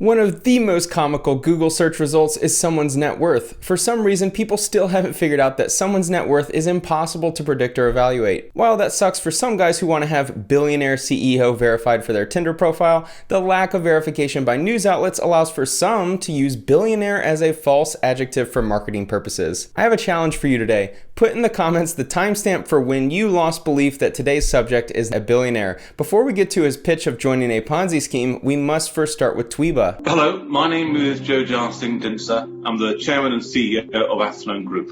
One of the most comical Google search results is someone's net worth. For some reason, people still haven't figured out that someone's net worth is impossible to predict or evaluate. While that sucks for some guys who want to have billionaire CEO verified for their Tinder profile, the lack of verification by news outlets allows for some to use billionaire as a false adjective for marketing purposes. I have a challenge for you today. Put in the comments the timestamp for when you lost belief that today's subject is a billionaire. Before we get to his pitch of joining a Ponzi scheme, we must first start with Tweebaa. Hello, my name is Jojar Dhinsa. I'm the chairman and CEO of Athlone Group.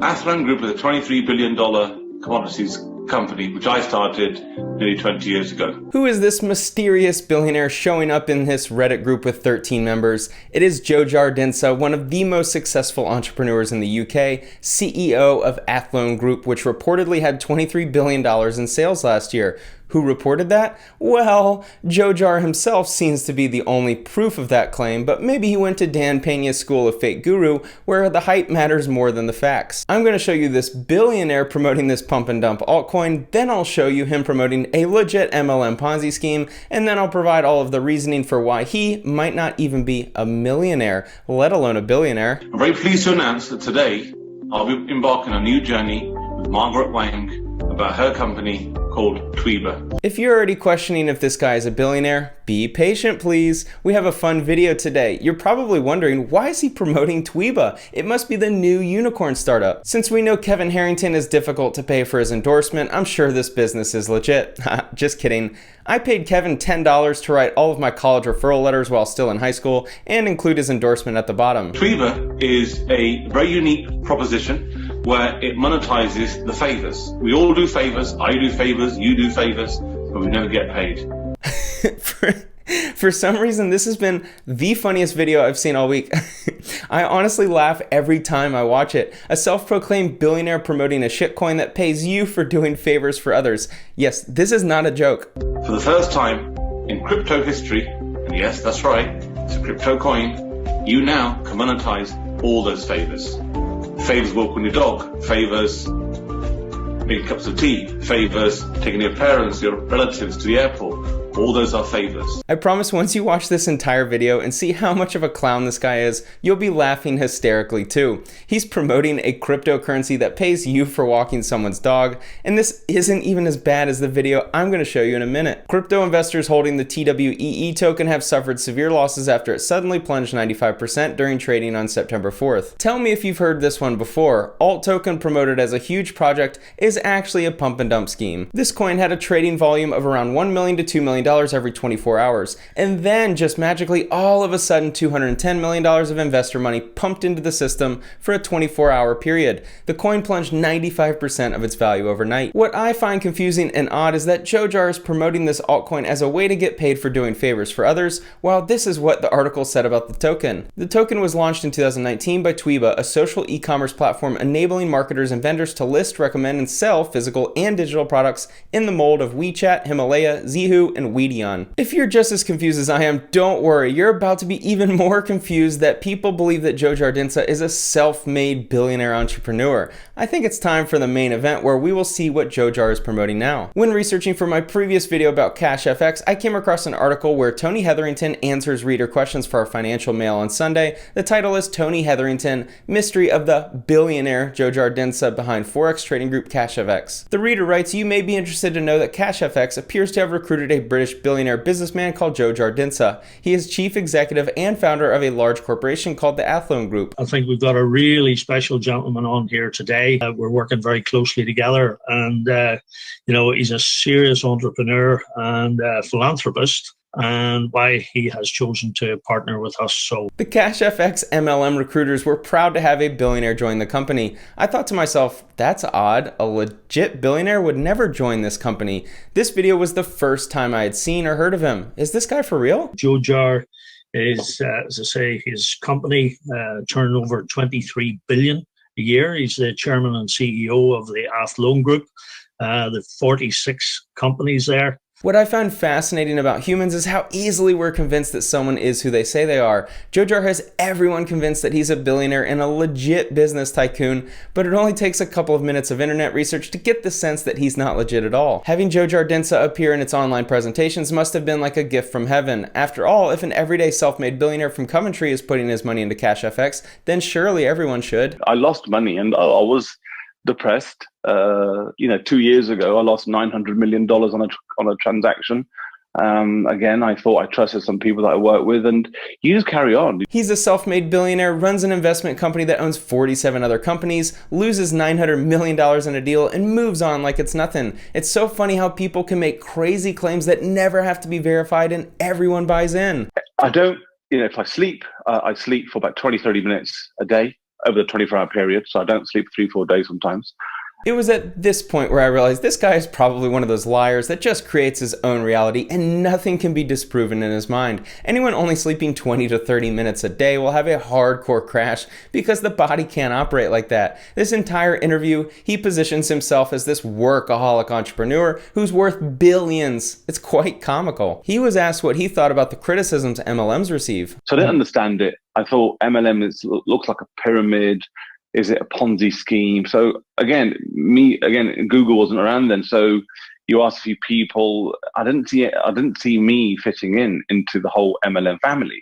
Athlone Group is a $23 billion commodities company, which I started nearly 20 years ago. Who is this mysterious billionaire showing up in this Reddit group with 13 members? It is Jojar Dhinsa, one of the most successful entrepreneurs in the UK, CEO of Athlone Group, which reportedly had $23 billion in sales last year. Who reported that? Well, Jojar himself seems to be the only proof of that claim, but maybe he went to Dan Pena's school of fake guru, where the hype matters more than the facts. I'm going to show you this billionaire promoting this pump and dump altcoin, then I'll show you him promoting a legit MLM Ponzi scheme, and then I'll provide all of the reasoning for why he might not even be a millionaire, let alone a billionaire. I'm very pleased to announce that today I'll be embarking on a new journey with Margaret Wang about her company called Tweebaa. If you're already questioning if this guy is a billionaire, be patient please. We have a fun video today. You're probably wondering, why is he promoting Tweebaa? It must be the new unicorn startup. Since we know Kevin Harrington is difficult to pay for his endorsement, I'm sure this business is legit. Just kidding. I paid Kevin $10 to write all of my college referral letters while still in high school and include his endorsement at the bottom. Tweebaa is a very unique proposition where it monetizes the favors. We all do favors, I do favors, you do favors, but we never get paid. For some reason, this has been the funniest video I've seen all week. I honestly laugh every time I watch it. A self-proclaimed billionaire promoting a shitcoin that pays you for doing favors for others. Yes, this is not a joke. For the first time in crypto history, and yes, that's right, it's a crypto coin, you now can monetize all those favors. Favors walking your dog, favors making cups of tea, favors taking your parents, your relatives to the airport. All those are favors. I promise once you watch this entire video and see how much of a clown this guy is, you'll be laughing hysterically too. He's promoting a cryptocurrency that pays you for walking someone's dog, and this isn't even as bad as the video I'm going to show you in a minute. Crypto investors holding the TWEE token have suffered severe losses after it suddenly plunged 95% during trading on September 4th. Tell me if you've heard this one before. Alt token promoted as a huge project is actually a pump and dump scheme. This coin had a trading volume of around $1 million to $2 million every 24 hours. And then just magically, all of a sudden, $210 million of investor money pumped into the system for a 24-hour period. The coin plunged 95% of its value overnight. What I find confusing and odd is that Jojar is promoting this altcoin as a way to get paid for doing favors for others, while this is what the article said about the token. The token was launched in 2019 by Tweebaa, a social e-commerce platform enabling marketers and vendors to list, recommend, and sell physical and digital products in the mold of WeChat, Himalaya, Zhihu, and Weedion. If you're just as confused as I am, don't worry, you're about to be even more confused that people believe that Jojar Dhinsa is a self-made billionaire entrepreneur. I think it's time for the main event where we will see what Jojar is promoting now. When researching for my previous video about CashFx, I came across an article where Tony Hetherington answers reader questions for our financial mail on Sunday. The title is Tony Hetherington, Mystery of the Billionaire Jojar Dhinsa behind Forex trading group CashFx. The reader writes, you may be interested to know that CashFx appears to have recruited a British billionaire businessman called Jojar Dhinsa. He is chief executive and founder of a large corporation called the Athlone Group. I think we've got a really special gentleman on here today. We're working very closely together, and he's a serious entrepreneur and philanthropist, and why he has chosen to partner with us. So the CashFX MLM recruiters were proud to have a billionaire join the company. I thought to myself, that's odd. A legit billionaire would never join this company. This video was the first time I had seen or heard of him. Is this guy for real? Jojar is, as I say, his company turned over $23 billion a year. He's the chairman and CEO of the Athlone Group. The 46 companies there. What I find fascinating about humans is how easily we're convinced that someone is who they say they are. Jojar has everyone convinced that he's a billionaire and a legit business tycoon, but it only takes a couple of minutes of internet research to get the sense that he's not legit at all. Having Jojar Dhinsa appear in its online presentations must have been like a gift from heaven. After all, if an everyday self-made billionaire from Coventry is putting his money into CashFx, then surely everyone should. I lost money and I was depressed. 2 years ago, I lost $900 million on a transaction. Again, I thought I trusted some people that I work with, and you just carry on. He's a self-made billionaire, runs an investment company that owns 47 other companies, loses $900 million in a deal, and moves on like it's nothing. It's so funny how people can make crazy claims that never have to be verified and everyone buys in. I don't, if I sleep for about 20, 30 minutes a day over the 24-hour period. So I don't sleep 3-4 days sometimes. It was at this point where I realized this guy is probably one of those liars that just creates his own reality and nothing can be disproven in his mind. Anyone only sleeping 20 to 30 minutes a day will have a hardcore crash because the body can't operate like that. This entire interview, he positions himself as this workaholic entrepreneur who's worth billions. It's quite comical. He was asked what he thought about the criticisms MLMs receive. So I didn't understand it. I thought MLM looks like a pyramid. Is it a Ponzi scheme? So again, Google wasn't around then. So you ask a few people. I didn't see me fitting into the whole MLM family.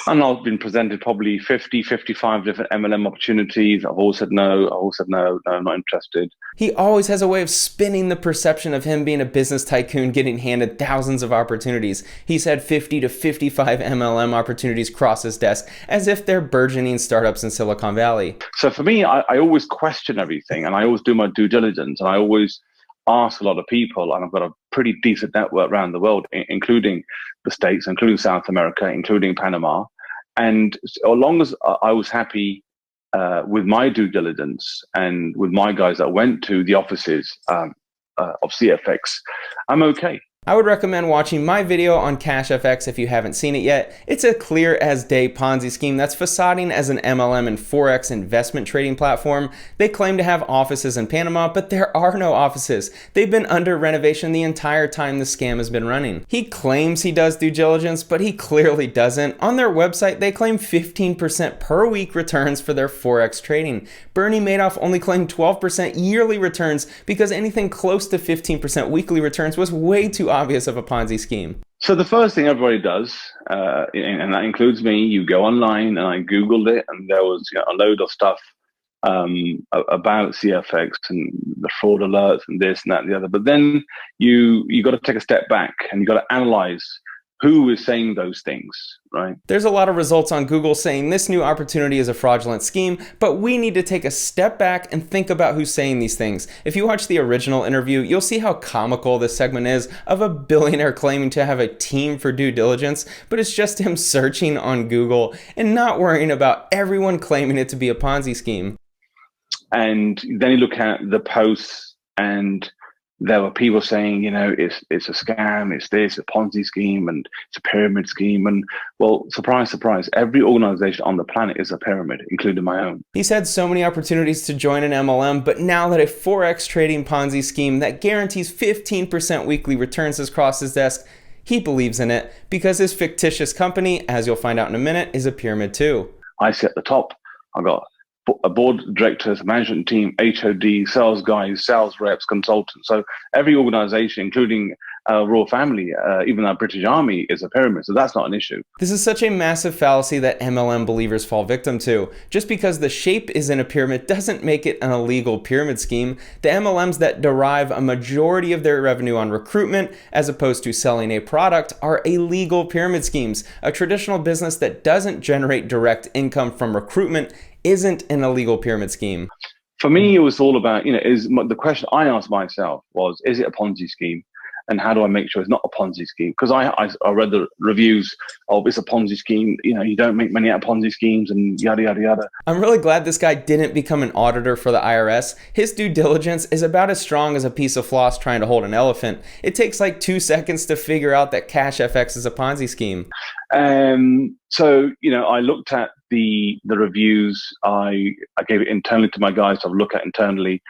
And I've been presented probably 50, 55 different MLM opportunities. I've always said no. No, I'm not interested. He always has a way of spinning the perception of him being a business tycoon getting handed thousands of opportunities. He's had 50 to 55 MLM opportunities cross his desk as if they're burgeoning startups in Silicon Valley. So for me, I always question everything and I always do my due diligence and I always ask a lot of people, and I've got a pretty decent network around the world, including the States, including South America, including Panama. And as long as I was happy with my due diligence and with my guys that went to the offices of CFX, I'm okay. I would recommend watching my video on CashFx if you haven't seen it yet. It's a clear as day Ponzi scheme that's facading as an MLM and Forex investment trading platform. They claim to have offices in Panama, but there are no offices. They've been under renovation the entire time the scam has been running. He claims he does due diligence, but he clearly doesn't. On their website, they claim 15% per week returns for their Forex trading. Bernie Madoff only claimed 12% yearly returns because anything close to 15% weekly returns was way too obvious of a Ponzi scheme. So the first thing everybody does, and that includes me, you go online and I Googled it and there was a load of stuff about CFX and the fraud alerts and this and that and the other. But then you got to take a step back and you got to analyze who is saying those things, right? There's a lot of results on Google saying this new opportunity is a fraudulent scheme, but we need to take a step back and think about who's saying these things. If you watch the original interview, you'll see how comical this segment is of a billionaire claiming to have a team for due diligence, but it's just him searching on Google and not worrying about everyone claiming it to be a Ponzi scheme. And then you look at the posts and there were people saying, it's a scam, it's this, a Ponzi scheme, and it's a pyramid scheme. And well, surprise, surprise, every organization on the planet is a pyramid, including my own. He's had so many opportunities to join an MLM, but now that a Forex trading Ponzi scheme that guarantees 15% weekly returns has crossed his desk, he believes in it because his fictitious company, as you'll find out in a minute, is a pyramid too. I sit at the top. I've got a board of directors, a management team, HOD, sales guys, sales reps, consultants. So every organization, including royal family, even our British Army, is a pyramid. So that's not an issue. This is such a massive fallacy that MLM believers fall victim to. Just because the shape is in a pyramid doesn't make it an illegal pyramid scheme. The MLMs that derive a majority of their revenue on recruitment as opposed to selling a product are illegal pyramid schemes. A traditional business that doesn't generate direct income from recruitment isn't an illegal pyramid scheme. For me, it was all about, the question I asked myself was, is it a Ponzi scheme? And how do I make sure it's not a Ponzi scheme? Because I read the reviews of it's a Ponzi scheme. You don't make money out of Ponzi schemes and yada, yada, yada. I'm really glad this guy didn't become an auditor for the IRS. His due diligence is about as strong as a piece of floss trying to hold an elephant. It takes like 2 seconds to figure out that CashFX is a Ponzi scheme. So, I looked at the reviews. I gave it internally to my guys to have a look at internally.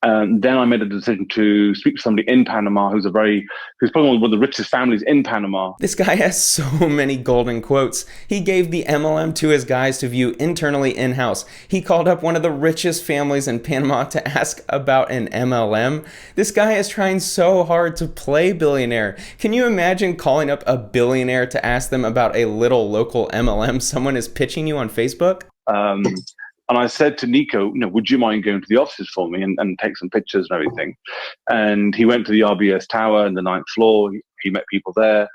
Then I made a decision to speak to somebody in Panama who's probably one of the richest families in Panama. This guy has so many golden quotes. He gave the MLM to his guys to view internally in-house. He called up one of the richest families in Panama to ask about an MLM. This guy is trying so hard to play Billionaire. Can you imagine calling up a billionaire to ask them about a little local MLM someone is pitching you on Facebook? And I said to Nico, would you mind going to the offices for me and take some pictures and everything? And he went to the RBS Tower in the 9th floor. He met people there.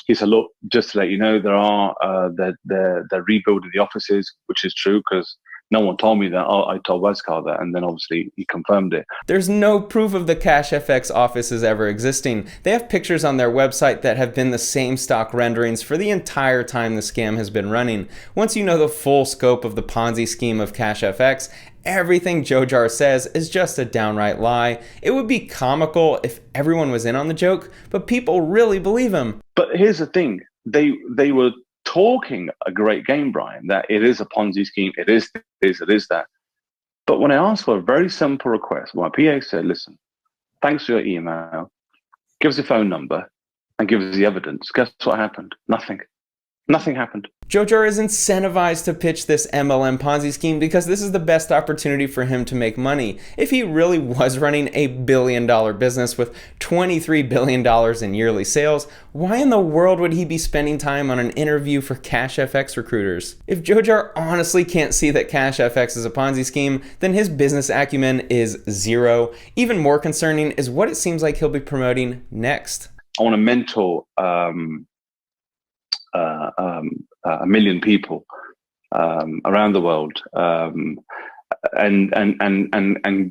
He said, look, just to let you know, they're rebuilding the offices, which is true because no one told me that. I told Wescar that, and then obviously he confirmed it. There's no proof of the CashFx offices ever existing. They have pictures on their website that have been the same stock renderings for the entire time the scam has been running. Once you know the full scope of the Ponzi scheme of CashFx, everything Jojar says is just a downright lie. It would be comical if everyone was in on the joke, but people really believe him. But here's the thing. They were talking a great game, Brian, that it is a Ponzi scheme, it is this, it is that. But when I asked for a very simple request, my PA said, listen, thanks for your email, give us your phone number, and give us the evidence. Guess what happened? Nothing. Nothing happened. Jojar is incentivized to pitch this MLM Ponzi scheme because this is the best opportunity for him to make money. If he really was running a billion-dollar business with $23 billion in yearly sales, why in the world would he be spending time on an interview for CashFX recruiters? If Jojar honestly can't see that CashFX is a Ponzi scheme, then his business acumen is zero. Even more concerning is what it seems like he'll be promoting next. I want to mentor a million people around the world, and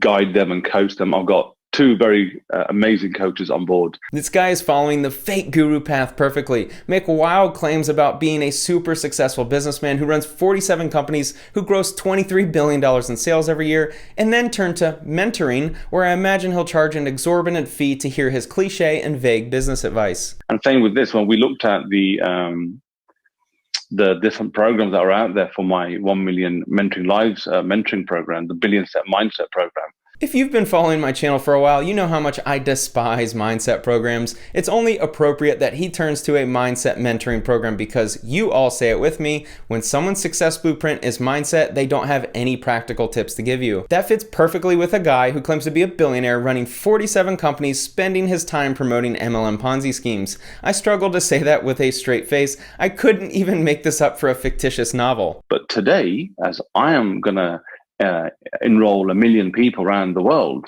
guide them and coach them. I've got two very amazing coaches on board. This guy is following the fake guru path perfectly, make wild claims about being a super successful businessman who runs 47 companies, who gross $23 billion in sales every year, and then turn to mentoring, where I imagine he'll charge an exorbitant fee to hear his cliche and vague business advice. And same with this, when we looked at the different programs that are out there for my 1 Million Mentoring Lives mentoring program, the Billion Step Mindset program. If you've been following my channel for a while, you know how much I despise mindset programs. It's only appropriate that he turns to a mindset mentoring program because you all say it with me, when someone's success blueprint is mindset, they don't have any practical tips to give you. That fits perfectly with a guy who claims to be a billionaire running 47 companies, spending his time promoting MLM Ponzi schemes. I struggle to say that with a straight face. I couldn't even make this up for a fictitious novel. But today, as I am going to enroll 1 million people around the world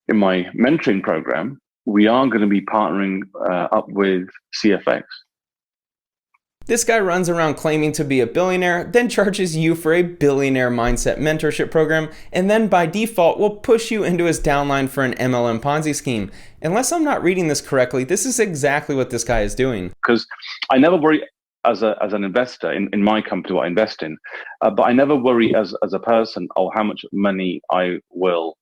in my mentoring program, we are going to be partnering up with CFX. This guy runs around claiming to be a billionaire, then charges you for a billionaire mindset mentorship program, and then by default will push you into his downline for an MLM Ponzi scheme. Unless I'm not reading this correctly, this is exactly what this guy is doing. Because I never worry as an investor in my company, what I invest in, but I never worry as a person, how much money I will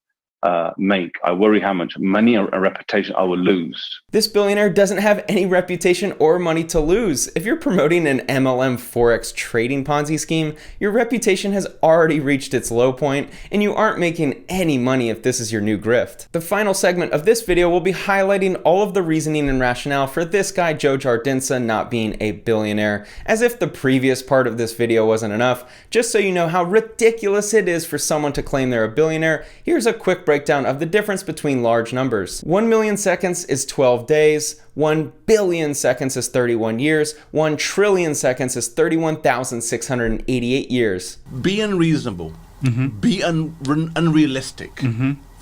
make. I worry how much money or a reputation I will lose. This billionaire doesn't have any reputation or money to lose. If you're promoting an MLM Forex trading Ponzi scheme, your reputation has already reached its low point, and you aren't making any money if this is your new grift. The final segment of this video will be highlighting all of the reasoning and rationale for this guy Jojar Dhinsa not being a billionaire. As if the previous part of this video wasn't enough, just so you know how ridiculous it is for someone to claim they're a billionaire, here's a quick breakdown of the difference between large numbers. 1 million seconds is 12 days, 1 billion seconds is 31 years, 1 trillion seconds is 31,688 years. Be unreasonable, be unrealistic.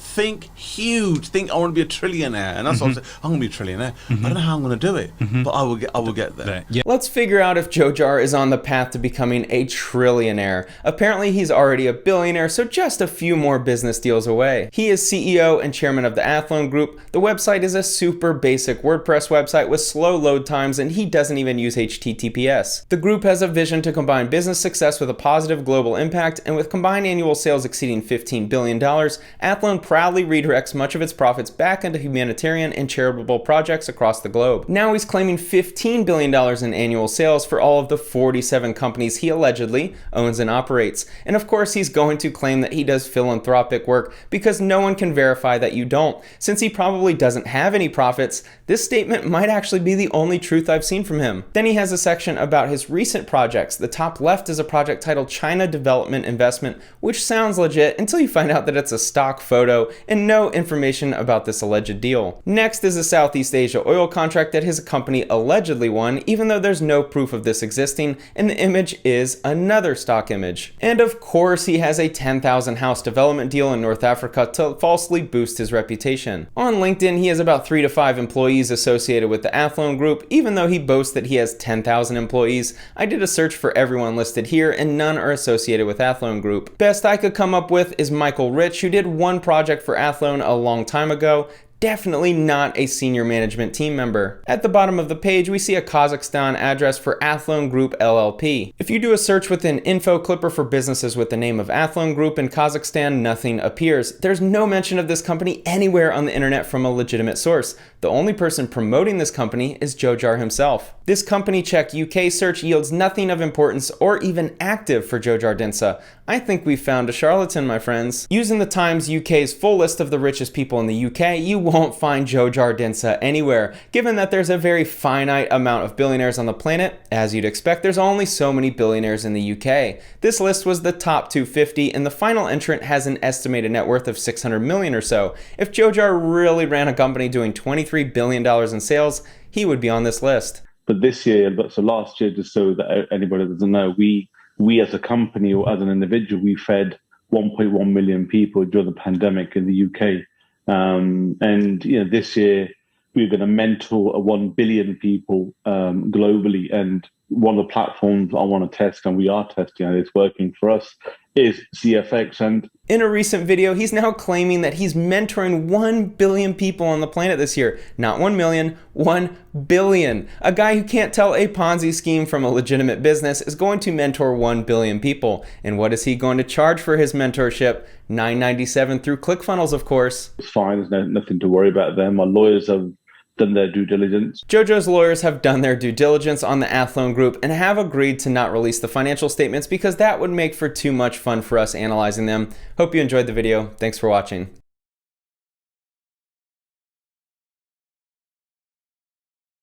Think huge. Think I want to be a trillionaire, and that's what I'm saying. I'm going to be a trillionaire. I don't know how I'm going to do it, but I will get there. Yeah. Let's figure out if Jojar is on the path to becoming a trillionaire. Apparently, he's already a billionaire, so just a few more business deals away. He is CEO and chairman of the Athlone Group. The website is a super basic WordPress website with slow load times, and he doesn't even use HTTPS. The group has a vision to combine business success with a positive global impact, and with combined annual sales exceeding $15 billion, Athlone proudly redirects much of its profits back into humanitarian and charitable projects across the globe. Now he's claiming $15 billion in annual sales for all of the 47 companies he allegedly owns and operates. And of course, he's going to claim that he does philanthropic work because no one can verify that you don't. Since he probably doesn't have any profits, this statement might actually be the only truth I've seen from him. Then he has a section about his recent projects. The top left is a project titled China Development Investment, which sounds legit until you find out that it's a stock photo and no information about this alleged deal. Next is a Southeast Asia oil contract that his company allegedly won, even though there's no proof of this existing, and the image is another stock image. And of course, he has a 10,000 house development deal in North Africa to falsely boost his reputation. On LinkedIn, he has about 3 to 5 employees associated with the Athlone Group, even though he boasts that he has 10,000 employees. I did a search for everyone listed here, and none are associated with Athlone Group. Best I could come up with is Michael Rich, who did one project for Athlone a long time ago. Definitely not a senior management team member. At the bottom of the page, we see a Kazakhstan address for Athlone Group LLP. If you do a search within Info Clipper for businesses with the name of Athlone Group in Kazakhstan, nothing appears. There's no mention of this company anywhere on the internet from a legitimate source. The only person promoting this company is Jojar himself. This company check UK search yields nothing of importance or even active for Jojar Dhinsa. I think we found a charlatan, my friends. Using the Times UK's full list of the richest people in the UK, you won't find Jojar Dhinsa anywhere. Given that there's a very finite amount of billionaires on the planet, as you'd expect, there's only so many billionaires in the UK. This list was the top 250, and the final entrant has an estimated net worth of 600 million or so. If Jojar really ran a company doing $23 billion in sales, he would be on this list. But this year, so last year, just so that anybody doesn't know, we as a company or as an individual, we fed 1.1 million people during the pandemic in the UK. And this year we're going to mentor 1 billion people globally. And one of the platforms I want to test, and we are testing, and it's working for us, is CFX. And in a recent video, he's now claiming that he's mentoring 1 billion people on the planet this year. Not 1 million, 1 billion. A guy who can't tell a Ponzi scheme from a legitimate business is going to mentor 1 billion people. And what is he going to charge for his mentorship? $9.97 through ClickFunnels, of course. It's fine. There's nothing to worry about there. My lawyers have done their due diligence. Jojo's lawyers have done their due diligence on the Athlone Group and have agreed to not release the financial statements because that would make for too much fun for us analyzing them. Hope you enjoyed the video. Thanks for watching.